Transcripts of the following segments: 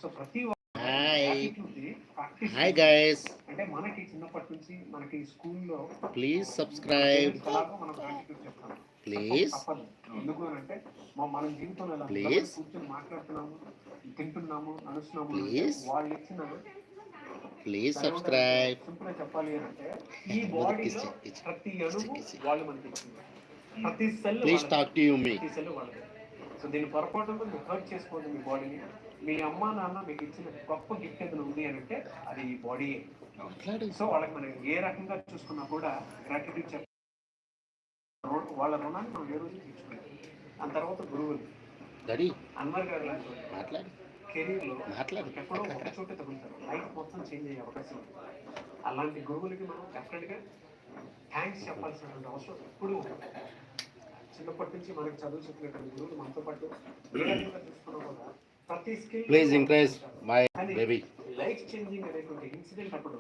So ప్రతి hi hi guys, అంటే మనకి చిన్నప్పటి నుంచి మనకి స్కూల్లో ప్లీజ్ సబ్స్క్రైబ్, ఎలాగో మనం గ్రాటిట్యూడ్ చెప్తాం. ప్లీజ్ తప్పదు. ఎందుకు అని అంటే మన జీవితంలో ఎలా ప్లీజ్ కూర్చొని మాట్లాడుతున్నాము, తింటున్నాము, నడుస్తున్నాము, ప్లీజ్ వాళ్ళు ఇచ్చిన ప్లీజ్ సబ్స్క్రైబ్. సింపుల్ గా చెప్పాలి అంటే ఈ బాడీలో ప్రతి అణువు వాళ్ళు మనకి ఇచ్చింది, ప్రతి cell please talk to you me. ప్రతి సెల్ వాళ్ళది. సో దీని పొరపాటు మీరు హర్ట్ చేసుకోండి మీ బాడీని. మీ అమ్మ నాన్న మీకు ఇచ్చిన గొప్ప గిఫ్ట్ ఏదైనా ఉంది అని అంటే అది ఈ బాడీయే. సో వాళ్ళకి మనం ఏ రకంగా చూసుకున్నా కూడా గ్రాటిట్యూడ్ చెప్ప వాళ్ళ రుణాన్ని మనం ఏ రోజు తీర్చుకోలేదు. దాని తర్వాత గురువులు అన్వర్ గారు లాంటి కెరీర్లో ఎప్పుడో ఒక చోట తగులుతారు, లైఫ్ మొత్తం చేంజ్ అయ్యే అవకాశం ఉంది. అలాంటి గురువులకి మనం డెఫినెట్గా థ్యాంక్స్ చెప్పాల్సినటువంటి అవసరం ఎప్పుడూ ఉంటుంది. చిన్నప్పటి నుంచి మనకి చదువు చెప్పినటువంటి గురువులు మనతో పాటు ఏ రకంగా చూసుకున్నా కూడా ప్రతి skill please encourage my baby. Life changing అనేటువంటి ఇన్సిడెంట్ అప్పుడు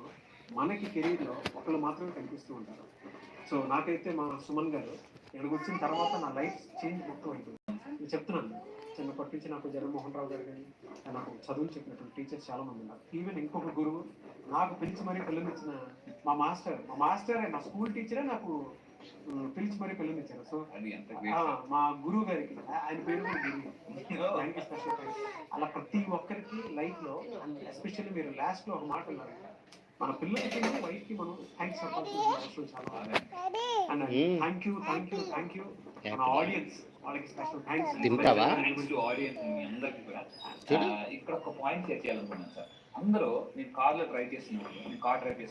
మనకి కెరీర్లో ఒకళ్ళు మాత్రమే కనిపిస్తూ ఉంటారు. సో నాకైతే మా సుమన్ గారు ఇక్కడికి వచ్చిన తర్వాత నా లైఫ్ చేంజ్ మొత్తం అయిపోయింది. నేను చెప్తున్నాను, చిన్నప్పటి నుంచి నాకు జగన్మోహన్ రావు గారు కానీ నాకు చదువులు చెప్పినటువంటి టీచర్స్ చాలా మంది ఉన్నారు. ఈవెన్ ఇంకొక గురువు నాకు పిలిచి మరీ పిల్లనిచ్చిన మా మాస్టర్ నా స్కూల్ టీచరే నాకు పిలిచి మరీ పిల్లనిచ్చారు. సో మా గురువు గారికి, ఆయన పేరు దానికి స్పెషల్ థ్యాంక్స్. అలా ప్రతి ఒక్కరికి లైఫ్ లో, ఎస్పెషల్లీ మీరు లాస్ట్ లో ఒక మాట ఉన్నారు, మన పిల్లలకి వైఫ్ కి మనం థ్యాంక్స్ చెప్పాల్సిన అవసరం చాలా. అండ్ థ్యాంక్ యూ మన ఆడియన్స్, వాళ్ళకి స్పెషల్ థ్యాంక్స్. తింటావా ఆడియన్స్ మీ అందరికి కూడా ఇక్కడ ఒక పాయింట్ షేర్ చేయాలనుకున్నాను సార్. అందరూ నేను కార్లో డ్రైవ్ చేస్తున్నాను, నేను కార్ డ్రైవ్ చేస్తున్నాను.